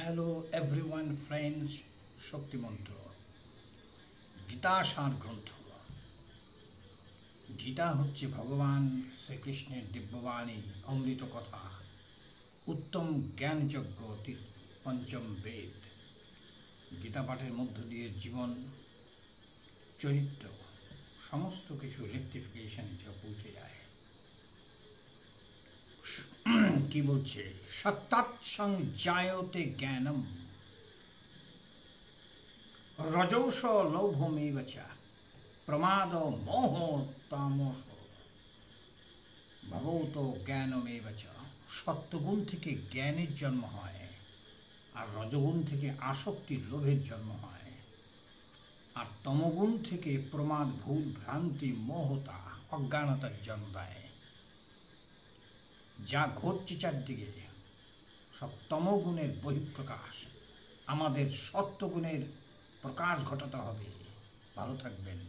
Hello everyone friends, শক্তিমন্ত্র Gita সার গ্রন্থ। গীতা হচ্ছে ভগবান শ্রীকৃষ্ণের দিব্যবাণী, অমৃত কথা, উত্তম জ্ঞানযজ্ঞ, পঞ্চম বেদ। গীতা পাঠের মধ্য দিয়ে জীবন, চরিত্র, সমস্ত কিছু রেক্টিফিকেশন পৌঁছে যায়। কি বলছে? সত্তাৎসং জায়তে জ্ঞানম রজৌষ লোভমেব চ প্রমাদ মোহ তামস ভবত জ্ঞানমেব চ। সত্যগুণ থেকে জ্ঞানের জন্ম হয়, আর রজগুণ থেকে আসক্তির, লোভের জন্ম হয়, আর তমগুণ থেকে প্রমাদ, ভুল, ভ্রান্তি, মোহতা, অজ্ঞানতার জন্ম দেয়। যা ঘটছে চারদিকে সব তমগুণের বহিঃপ্রকাশ। আমাদের সত্যগুণের প্রকাশ ঘটাতে হবে। ভালো থাকবেন।